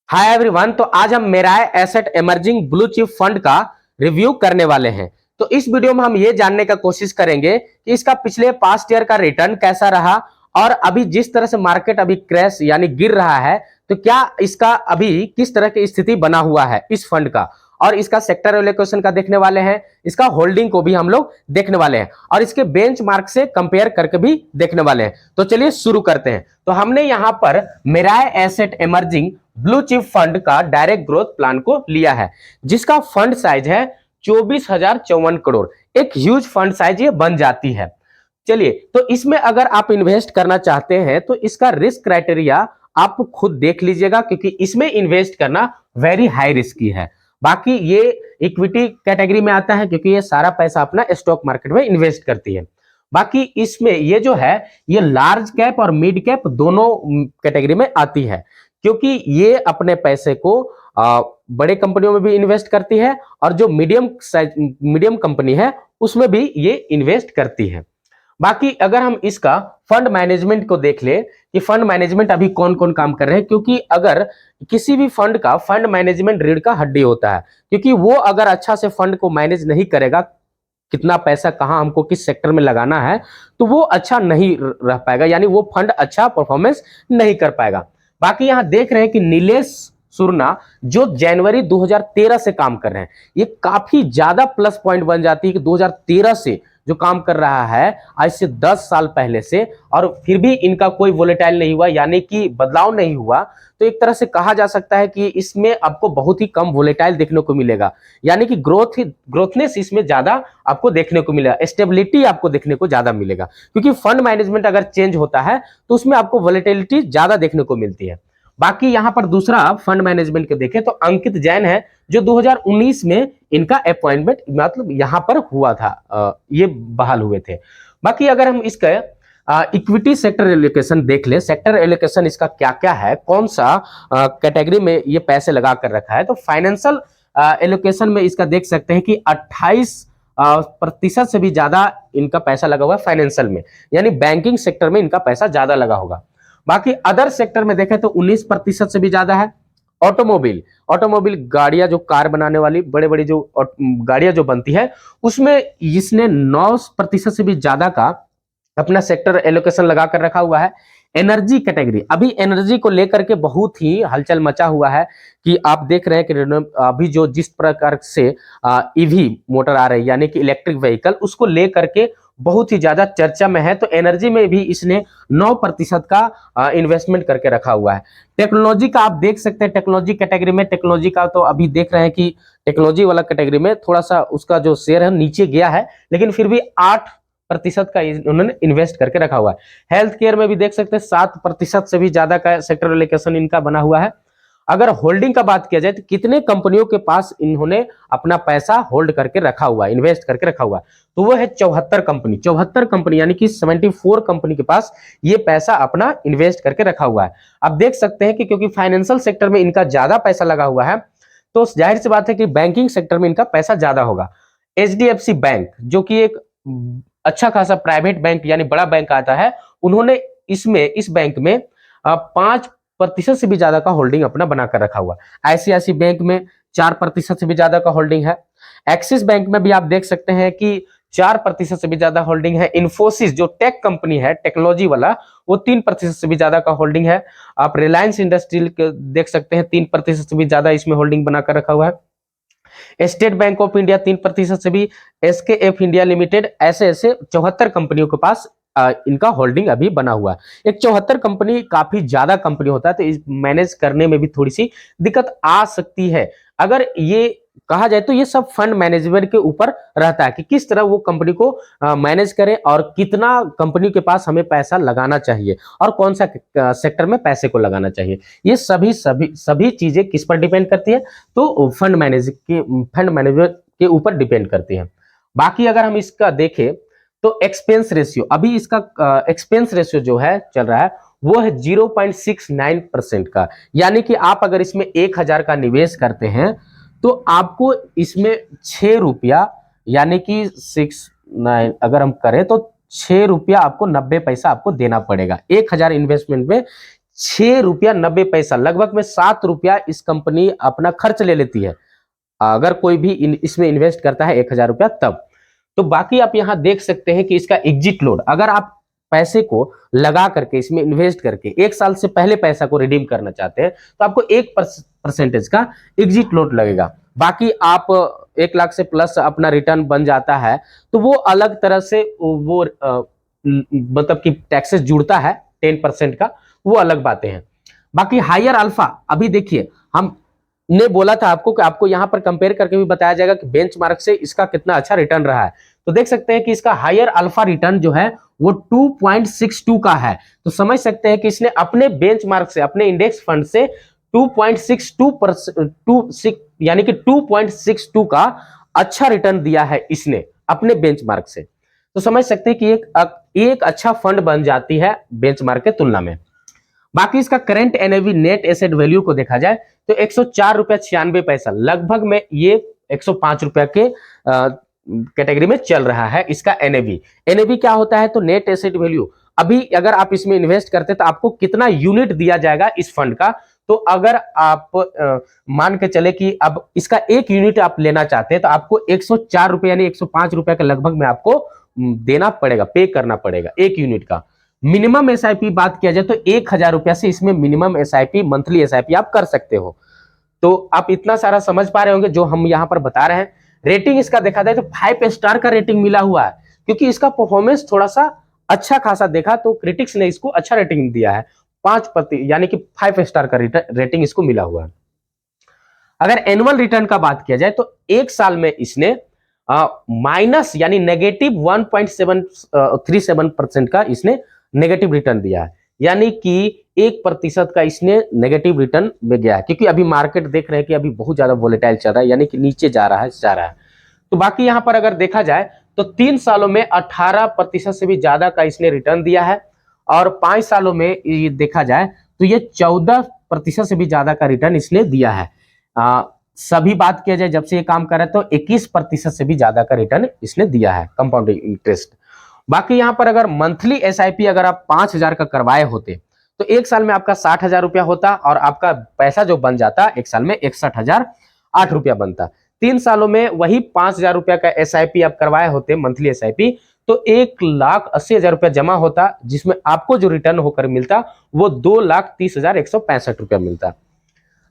Hi everyone. तो आज हम Mirae asset emerging blue chip fund का रिव्यू करने वाले हैं। तो इस वीडियो में हम ये जानने का कोशिश करेंगे कि इसका पिछले पास्ट ईयर का रिटर्न कैसा रहा और अभी जिस तरह से मार्केट अभी क्रैश यानी गिर रहा है, तो क्या इसका अभी किस तरह की स्थिति बना हुआ है इस फंड का, और इसका सेक्टर एलोकेशन का देखने वाले हैं, इसका होल्डिंग को भी हम लोग देखने वाले हैं और इसके बेंचमार्क से कंपेयर करके भी देखने वाले हैं। तो चलिए शुरू करते हैं। तो हमने यहां पर Mirae asset emerging blue chip fund का डायरेक्ट ग्रोथ प्लान को लिया है, जिसका फंड साइज है 24,054 करोड़। एक ह्यूज फंड साइज ये बन जाती है। चलिए, तो इसमें अगर आप इन्वेस्ट करना चाहते हैं तो इसका रिस्क क्राइटेरिया आप खुद देख लीजिएगा, क्योंकि इसमें इन्वेस्ट करना वेरी हाई रिस्की है। बाकी ये इक्विटी कैटेगरी में आता है, क्योंकि ये सारा पैसा अपना स्टॉक मार्केट में इन्वेस्ट करती है। बाकी इसमें ये जो है ये लार्ज कैप और मिड कैप दोनों कैटेगरी में आती है, क्योंकि ये अपने पैसे को बड़े कंपनियों में भी इन्वेस्ट करती है और जो मीडियम कंपनी है उसमें भी ये इन्वेस्ट करती है। बाकी अगर हम इसका फंड मैनेजमेंट को देख ले कि फंड मैनेजमेंट अभी कौन कौन काम कर रहे हैं, क्योंकि अगर किसी भी फंड का फंड मैनेजमेंट रीढ़ का हड्डी होता है, क्योंकि वो अगर अच्छा से फंड को मैनेज नहीं करेगा, कितना पैसा कहां हमको किस सेक्टर में लगाना है, तो वो अच्छा नहीं रह पाएगा, यानी वो फंड अच्छा परफॉर्मेंस नहीं कर पाएगा। बाकी यहां देख रहे हैं कि नीलेश सुरना जो जनवरी 2013 से काम कर रहे हैं, ये काफी ज्यादा प्लस पॉइंट बन जाती है कि 2013 से जो काम कर रहा है आज से 10 साल पहले से, और फिर भी इनका कोई वोलेटाइल नहीं हुआ, यानी कि बदलाव नहीं हुआ। तो एक तरह से कहा जा सकता है कि इसमें आपको बहुत ही कम वोलेटाइल देखने को मिलेगा, यानी कि ग्रोथनेस इसमें ज्यादा आपको देखने को मिलेगा, स्टेबिलिटी आपको देखने को ज्यादा मिलेगा, क्योंकि फंड मैनेजमेंट अगर चेंज होता है तो उसमें आपको वोलेटिलिटी ज्यादा देखने को मिलती है। बाकी यहां पर दूसरा फंड मैनेजमेंट के देखें तो अंकित जैन है, जो 2019 में इनका अपॉइंटमेंट मतलब यहां पर हुआ था, ये बहाल हुए थे। बाकी अगर हम इसका इक्विटी सेक्टर एलोकेशन देख ले, सेक्टर एलोकेशन इसका क्या क्या है, कौन सा कैटेगरी में ये पैसे लगा कर रखा है, तो फाइनेंशियल एलोकेशन में इसका देख सकते हैं कि 28% से भी ज्यादा इनका पैसा लगा हुआ है फाइनेंशियल में, यानी बैंकिंग सेक्टर में इनका पैसा ज्यादा लगा होगा। बाकी अदर सेक्टर में देखें तो 19% से भी ज्यादा है। ऑटोमोबाइल गाड़ियां, जो कार बनाने वाली बड़े बड़ी जो गाड़ियां जो बनती है, उसमें इसने 9% से भी ज्यादा का अपना सेक्टर एलोकेशन लगा कर रखा हुआ है। एनर्जी कैटेगरी, अभी एनर्जी को लेकर के बहुत ही हलचल मचा हुआ है कि आप देख रहे हैं कि अभी जो जिस प्रकार से ईवी मोटर आ रही है, यानी कि इलेक्ट्रिक व्हीकल, उसको लेकर के बहुत ही ज्यादा चर्चा में है। तो एनर्जी में भी इसने 9% का इन्वेस्टमेंट करके रखा हुआ है। टेक्नोलॉजी का आप देख सकते हैं, टेक्नोलॉजी कैटेगरी में टेक्नोलॉजी का तो अभी देख रहे हैं कि टेक्नोलॉजी वाला कैटेगरी में थोड़ा सा उसका जो शेयर है नीचे गया है, लेकिन फिर भी 8% का उन्होंने इन्वेस्ट करके रखा हुआ है। हेल्थ केयर में भी देख सकते हैं 7% से भी ज्यादा का सेक्टर एलोकेशन इनका बना हुआ है। अगर होल्डिंग का बात किया जाए तो कितने कंपनियों के पास इन्होंने अपना पैसा होल्ड करके रखा हुआ है, इन्वेस्ट करके रखा हुआ है, तो वो है 74 कंपनी, यानी कि 74 कंपनी के पास ये पैसा अपना इन्वेस्ट करके रखा हुआ है। अब देख सकते हैं कि क्योंकि फाइनेंशियल सेक्टर में इनका ज्यादा पैसा लगा हुआ है, तो जाहिर सी बात है कि बैंकिंग सेक्टर में इनका पैसा ज्यादा होगा। एचडीएफसी बैंक, जो कि एक अच्छा खासा प्राइवेट बैंक यानी बड़ा बैंक आता है, उन्होंने इस बैंक में 5% से भी ज्यादा का होल्डिंग अपना बनाकर रखा हुआ। आईसीआईसी बैंक में 4% से भी ज्यादा का होल्डिंग है। एक्सिस बैंक में भी आप देख सकते हैं कि 4% से भी ज्यादा होल्डिंग है। इन्फोसिस जो टेक कंपनी है, टेक्नोलॉजी वाला, वो 3% से भी ज्यादा का होल्डिंग है। आप रिलायंस इंडस्ट्रियल देख सकते हैं, 3% से भी ज्यादा इसमें होल्डिंग बनाकर रखा हुआ है। स्टेट बैंक ऑफ इंडिया 3% से भी, एसकेएफ इंडिया लिमिटेड, ऐसे ऐसे 74 कंपनियों के पास इनका होल्डिंग अभी बना हुआ है। एक 74 कंपनी काफी ज्यादा कंपनी होता है, तो इस मैनेज करने में भी थोड़ी सी दिक्कत आ सकती है। अगर ये कहा जाए तो ये सब फंड मैनेजमेंट के ऊपर रहता है कि किस तरह वो कंपनी को मैनेज करें और कितना कंपनी के पास हमें पैसा लगाना चाहिए और कौन सा सेक्टर में पैसे को लगाना चाहिए। ये सभी चीजें किस पर डिपेंड करती है, तो फंड मैनेजमेंट के ऊपर डिपेंड करती है। बाकी अगर हम इसका देखें तो एक्सपेंस रेशियो, अभी इसका एक्सपेंस रेशियो जो है चल रहा है वो है 0.69% का, यानी कि आप अगर इसमें 1000 का निवेश करते हैं तो आपको इसमें 6 रुपया, यानी कि 69 अगर हम करें तो 6 रुपया आपको 90 पैसा आपको देना पड़ेगा। 1000 इन्वेस्टमेंट में ₹6.90, लगभग में ₹7 इस कंपनी अपना खर्च ले लेती है अगर कोई भी इसमें इन्वेस्ट करता है ₹1000 तब। तो बाकी आप यहाँ देख सकते हैं कि इसका एग्जिट लोड, अगर आप पैसे को लगा करके इसमें इन्वेस्ट करके 1 साल से पहले पैसा को रिडीम करना चाहते हैं तो आपको 1% का एग्जिट लोड लगेगा। बाकी आप 1 लाख से प्लस अपना रिटर्न बन जाता है तो वो अलग तरह से वो मतलब कि टैक्सेस जुड़ता है 10% का, वो अलग बातें हैं। बाकी हायर अल्फा, अभी देखिए हम ने बोला था आपको कि आपको यहां पर कंपेयर करके भी बताया जाएगा कि बेंचमार्क से इसका कितना अच्छा रिटर्न रहा है। तो देख सकते हैं कि इसका हायर अल्फा रिटर्न जो है वो 2.62 का है। तो समझ सकते हैं कि इसने अपने बेंचमार्क से, अपने इंडेक्स फंड से 2.62% यानी कि 2.62 का अच्छा रिटर्न दिया है इसने अपने बेंचमार्क से। तो समझ सकते हैं कि एक अच्छा फंड बन जाती है बेंचमार्क के तुलना में। बाकी इसका current NAV net asset value को देखा जाए तो ₹104.96, लगभग में ये ₹105 के कैटेगरी में चल रहा है इसका एनएवी। एनएवी क्या होता है? तो नेट एसेट वैल्यू। अभी अगर आप इसमें इन्वेस्ट करते तो आपको कितना यूनिट दिया जाएगा इस फंड का, तो अगर आप मान के चले कि अब इसका 1 यूनिट आप लेना चाहते हैं तो आपको ₹104 यानी ₹105 के लगभग में आपको देना पड़ेगा, पे करना पड़ेगा 1 यूनिट का। मिनिमम एसआईपी बात किया जाए तो ₹1000 से इसमें मिनिमम एसआईपी, मंथली एसआईपी आप कर सकते हो। तो आप इतना सारा समझ पा रहे होंगे जो हम यहाँ पर बता रहे हैं। रेटिंग इसका देखा जाए तो 5 स्टार का रेटिंग मिला हुआ है, क्योंकि इसका परफॉर्मेंस थोड़ा सा अच्छा खासा देखा तो क्रिटिक्स ने इसको अच्छा रेटिंग दिया है। 5% यानी कि 5 स्टार का रेटिंग इसको मिला हुआ है। अगर एनुअल रिटर्न का बात किया जाए तो 1 साल में इसने माइनस यानी नेगेटिव 1.37% का इसने नेगेटिव रिटर्न दिया है, यानी कि 1% का इसने नेगेटिव रिटर्न में गया है, क्योंकि अभी मार्केट देख रहे हैं कि अभी बहुत ज्यादा वोलेटाइल चल रहा है, यानी कि नीचे जा रहा है। तो बाकी यहां पर अगर देखा जाए तो 3 सालों में 18% से भी ज्यादा का इसने रिटर्न दिया है, और 5 सालों में ये देखा जाए तो ये 14% से भी ज्यादा का रिटर्न इसने दिया है। सभी बात किया जाए जब से ये काम कर रहा है तो 21% से भी ज्यादा का रिटर्न इसने दिया है कंपाउंडिंग इंटरेस्ट। बाकी यहां पर अगर मंथली एसआईपी अगर आप 5000 का करवाए होते तो 1 साल में आपका ₹60,000 होता, और आपका पैसा जो बन जाता 1 साल में ₹61,008 बनता। 3 सालों में वही ₹5000 का एसआईपी आप करवाए होते मंथली एसआईपी तो ₹1,80,000 जमा होता, जिसमें आपको जो रिटर्न होकर मिलता वो ₹2,30,165 मिलता।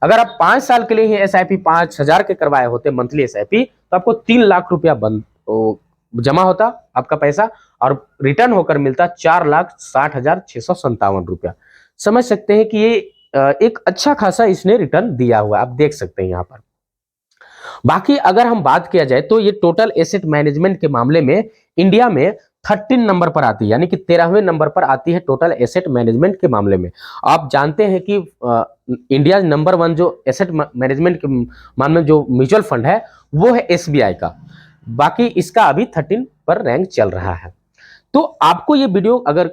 अगर आप 5 साल के लिए ही एसआईपी 5000 के करवाए होते मंथली एसआईपी तो आपको ₹3,00,000 जमा होता आपका पैसा, और रिटर्न होकर मिलता ₹4,60,657। समझ सकते हैं कि ये एक अच्छा खासा इसने रिटर्न दिया हुआ, आप देख सकते हैं यहाँ पर। बाकी अगर हम बात किया जाए तो ये टोटल एसेट मैनेजमेंट के मामले में इंडिया में 13 नंबर पर आती है, यानी कि 13वें नंबर पर आती है टोटल एसेट मैनेजमेंट के मामले में। आप जानते हैं कि इंडिया नंबर 1 जो एसेट मैनेजमेंट के मामले में जो म्यूचुअल फंड है वो है एसबीआई का। बाकी इसका अभी 13 पर रैंक चल रहा है। तो आपको ये वीडियो अगर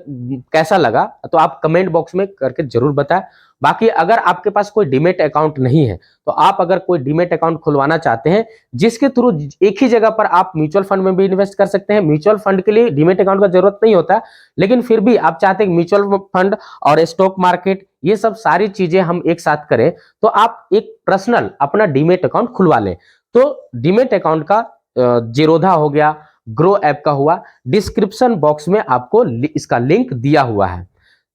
कैसा लगा तो आप कमेंट बॉक्स में करके जरूर बताएं। बाकी अगर आपके पास कोई डीमेट अकाउंट नहीं है तो आप अगर कोई डीमेट अकाउंट खुलवाना चाहते हैं जिसके थ्रू एक ही जगह पर आप म्यूचुअल फंड में भी इन्वेस्ट कर सकते हैं। म्यूचुअल फंड के लिए डीमेट अकाउंट का जरूरत नहीं होता, लेकिन फिर भी आप चाहते हैं म्यूचुअल फंड और स्टॉक मार्केट ये सब सारी चीजें हम एक साथ करें तो आप एक पर्सनल अपना डीमेट अकाउंट खुलवा लें। तो डीमेट अकाउंट का जीरोधा हो गया, ग्रो ऐप का हुआ, डिस्क्रिप्शन बॉक्स में आपको इसका लिंक दिया हुआ है,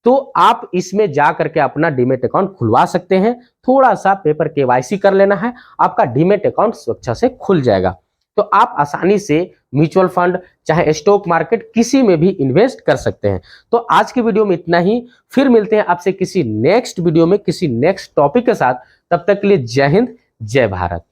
तो आप इसमें जा करके अपना डीमेट अकाउंट खुलवा सकते हैं। थोड़ा सा पेपर केवाईसी कर लेना है, आपका डीमेट अकाउंट सुरक्षा से खुल जाएगा। तो आप आसानी से म्यूचुअल फंड चाहे स्टॉक मार्केट किसी में भी इन्वेस्ट कर सकते हैं। तो आज की वीडियो में इतना ही, फिर मिलते हैं आपसे किसी नेक्स्ट वीडियो में किसी नेक्स्ट टॉपिक के साथ। तब तक के लिए जय हिंद, जय भारत।